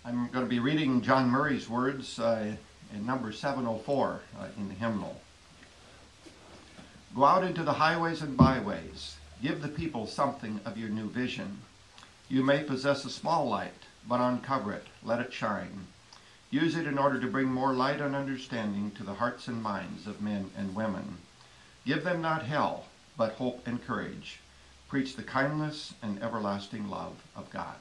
I'm going to be reading John Murray's words in number 704 in the hymnal. Go out into the highways and byways. Give the people something of your new vision. You may possess a small light, but uncover it, let it shine. Use it in order to bring more light and understanding to the hearts and minds of men and women. Give them not hell, but hope and courage. Preach the kindness and everlasting love of God.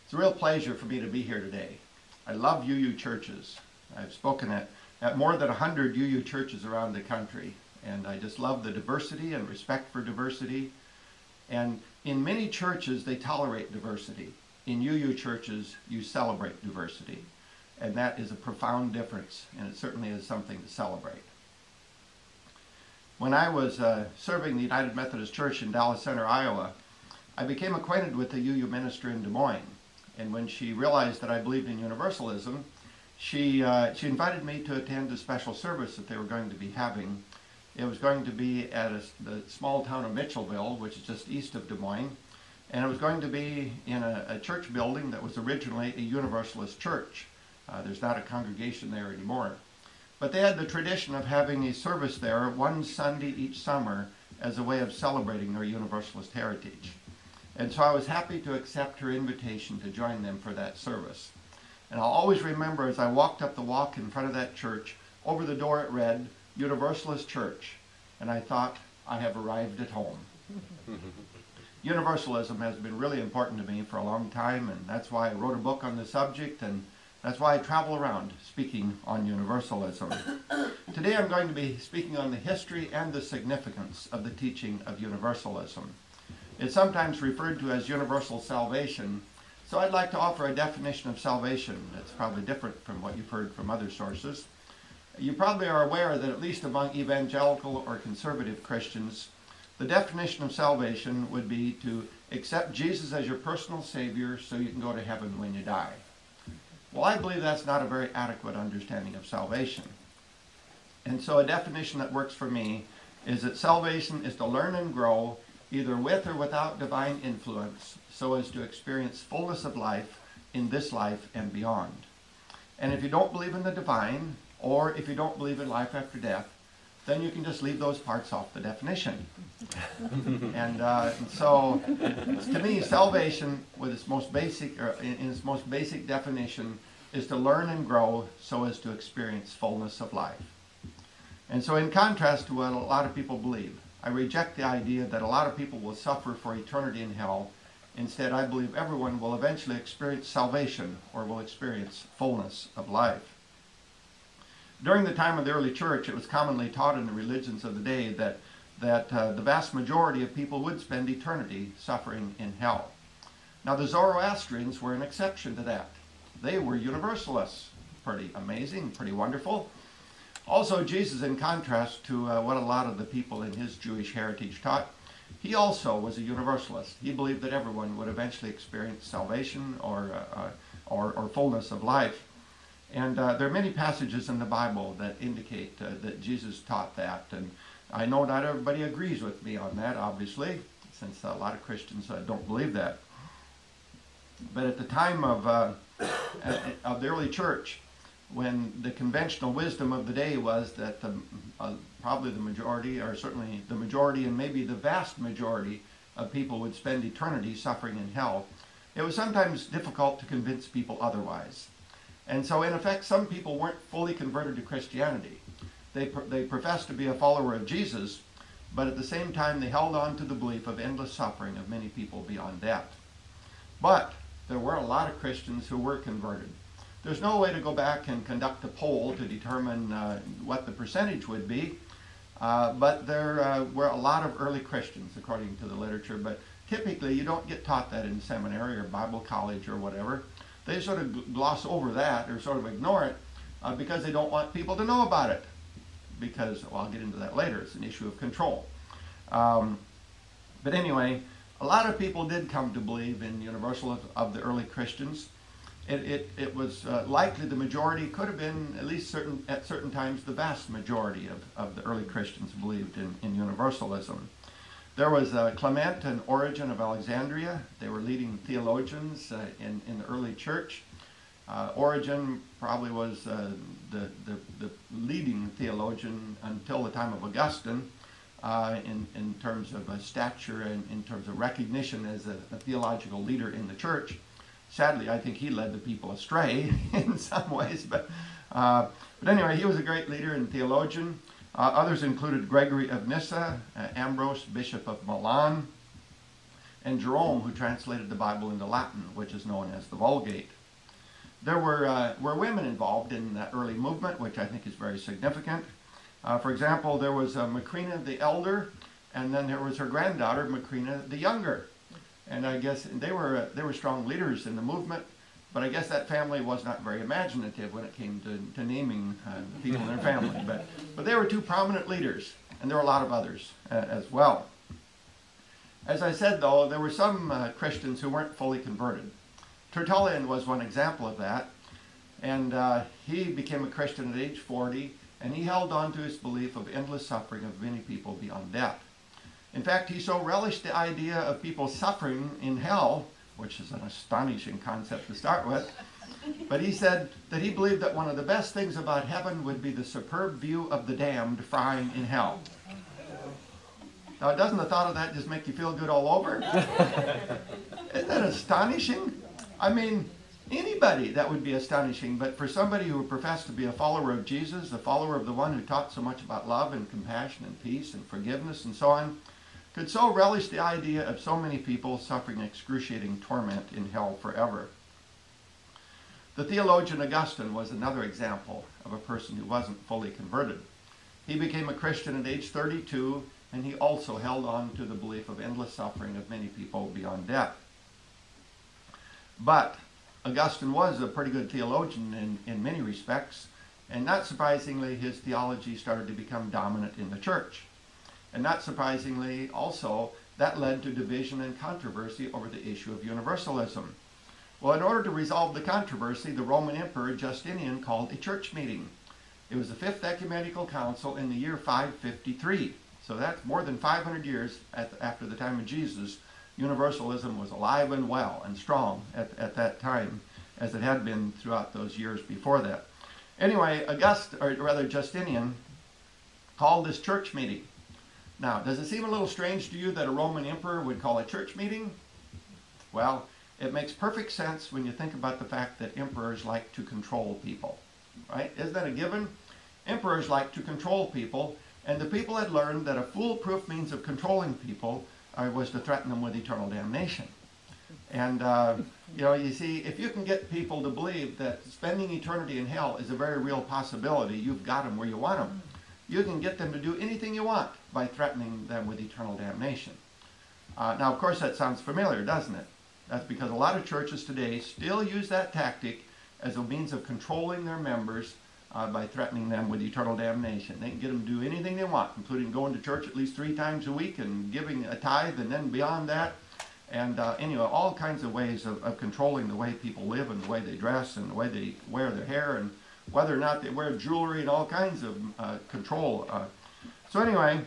It's a real pleasure for me to be here today. I love UU churches. I've spoken at more than 100 UU churches around the country, and I just love the diversity and respect for diversity. And in many churches, they tolerate diversity. In UU churches, you celebrate diversity. And that is a profound difference, and it certainly is something to celebrate. When I was serving the United Methodist Church in Dallas Center, Iowa, I became acquainted with the UU minister in Des Moines. And when she realized that I believed in Universalism, she invited me to attend a special service that they were going to be having. It was going to be at the small town of Mitchellville, which is just east of Des Moines, and it was going to be in a church building that was originally a Universalist church. There's not a congregation there anymore. But they had the tradition of having a service there one Sunday each summer as a way of celebrating their Universalist heritage. And so I was happy to accept her invitation to join them for that service. And I'll always remember as I walked up the walk in front of that church, over the door it read, Universalist Church, and I thought, I have arrived at home. Universalism has been really important to me for a long time, and that's why I wrote a book on the subject, and that's why I travel around speaking on Universalism. Today I'm going to be speaking on the history and the significance of the teaching of Universalism. It's sometimes referred to as universal salvation, so I'd like to offer a definition of salvation that's probably different from what you've heard from other sources. You probably are aware that at least among evangelical or conservative Christians, the definition of salvation would be to accept Jesus as your personal Savior so you can go to heaven when you die. Well, I believe that's not a very adequate understanding of salvation. And so a definition that works for me is that salvation is to learn and grow either with or without divine influence so as to experience fullness of life in this life and beyond. And if you don't believe in the divine, or if you don't believe in life after death, then you can just leave those parts off the definition. And so, to me, salvation, with its most basic, or in its most basic definition, is to learn and grow so as to experience fullness of life. And so, in contrast to what a lot of people believe, I reject the idea that a lot of people will suffer for eternity in hell. Instead, I believe everyone will eventually experience salvation, or will experience fullness of life. During the time of the early church, it was commonly taught in the religions of the day that the vast majority of people would spend eternity suffering in hell. Now, the Zoroastrians were an exception to that. They were Universalists. Pretty amazing, pretty wonderful. Also, Jesus, in contrast to what a lot of the people in his Jewish heritage taught, he also was a Universalist. He believed that everyone would eventually experience salvation or fullness of life. And there are many passages in the Bible that indicate that Jesus taught that. And I know not everybody agrees with me on that, obviously, since a lot of Christians don't believe that. But at the time of the early church, when the conventional wisdom of the day was that probably the majority, or certainly the majority and maybe the vast majority of people would spend eternity suffering in hell, it was sometimes difficult to convince people otherwise. And so, in effect, some people weren't fully converted to Christianity. They professed to be a follower of Jesus, but at the same time, they held on to the belief of endless suffering of many people beyond death. But there were a lot of Christians who were converted. There's no way to go back and conduct a poll to determine what the percentage would be, but there were a lot of early Christians, according to the literature. But typically, you don't get taught that in seminary or Bible college or whatever. They sort of gloss over that or sort of ignore it because they don't want people to know about it. Because, well, I'll get into that later, it's an issue of control. But anyway, a lot of people did come to believe in Universalism of the early Christians. It was likely the majority, could have been at least at certain times the vast majority of the early Christians believed in Universalism. There was Clement and Origen of Alexandria. They were leading theologians in the early church. Origen probably was the leading theologian until the time of Augustine in terms of stature and in terms of recognition as a theological leader in the church. Sadly, I think he led the people astray in some ways, but anyway, he was a great leader and theologian. Others included Gregory of Nyssa, Ambrose, Bishop of Milan, and Jerome, who translated the Bible into Latin, which is known as the Vulgate. There were women involved in that early movement, which I think is very significant. For example, there was Macrina the Elder, and then there was her granddaughter, Macrina the Younger. And I guess they were strong leaders in the movement, but I guess that family was not very imaginative when it came to naming people in their family. But they were two prominent leaders, and there were a lot of others as well. As I said, though, there were some Christians who weren't fully converted. Tertullian was one example of that, and he became a Christian at age 40, and he held on to his belief of endless suffering of many people beyond death. In fact, he so relished the idea of people suffering in hell, which is an astonishing concept to start with, but he said that he believed that one of the best things about heaven would be the superb view of the damned frying in hell. Now, doesn't the thought of that just make you feel good all over? Isn't that astonishing? I mean, anybody, that would be astonishing, but for somebody who professed to be a follower of Jesus, a follower of the one who taught so much about love and compassion and peace and forgiveness and so on, could so relish the idea of so many people suffering excruciating torment in hell forever. The theologian Augustine was another example of a person who wasn't fully converted. He became a Christian at age 32, and he also held on to the belief of endless suffering of many people beyond death. But Augustine was a pretty good theologian in many respects, and not surprisingly, his theology started to become dominant in the church. And not surprisingly, also, that led to division and controversy over the issue of universalism. Well, in order to resolve the controversy, the Roman Emperor Justinian called a church meeting. It was the Fifth Ecumenical Council in the year 553. So that's more than 500 years after the time of Jesus. Universalism was alive and well and strong at that time, as it had been throughout those years before that. Anyway, Justinian called this church meeting. Now, does it seem a little strange to you that a Roman emperor would call a church meeting? Well, it makes perfect sense when you think about the fact that emperors like to control people, right? Isn't that a given? Emperors like to control people, and the people had learned that a foolproof means of controlling people was to threaten them with eternal damnation. And, you see, if you can get people to believe that spending eternity in hell is a very real possibility, you've got them where you want them. You can get them to do anything you want by threatening them with eternal damnation. Now, of course, that sounds familiar, doesn't it? That's because a lot of churches today still use that tactic as a means of controlling their members by threatening them with eternal damnation. They can get them to do anything they want, including going to church at least 3 times a week and giving a tithe, and then beyond that. And anyway, all kinds of ways of controlling the way people live and the way they dress and the way they wear their hair and whether or not they wear jewelry and all kinds of control. So anyway,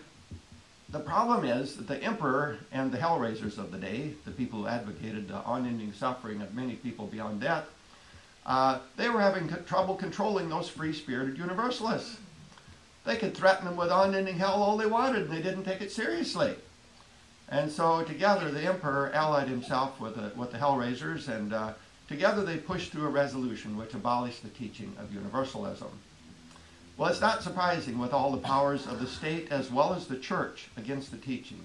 the problem is that the emperor and the hellraisers of the day, the people who advocated the unending suffering of many people beyond death, they were having trouble controlling those free-spirited universalists. They could threaten them with unending hell all they wanted, and they didn't take it seriously. And so together the emperor allied himself with the hellraisers, and together they pushed through a resolution which abolished the teaching of universalism. Well, it's not surprising, with all the powers of the state as well as the church against the teaching.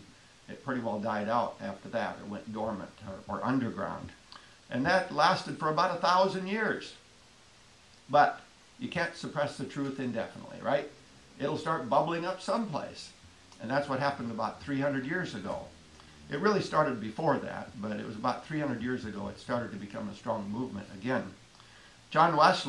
It pretty well died out after that. It went dormant or underground. And that lasted for about 1,000 years. But you can't suppress the truth indefinitely, right? It'll start bubbling up someplace. And that's what happened about 300 years ago. It really started before that, but it was about 300 years ago it started to become a strong movement again. John Wesley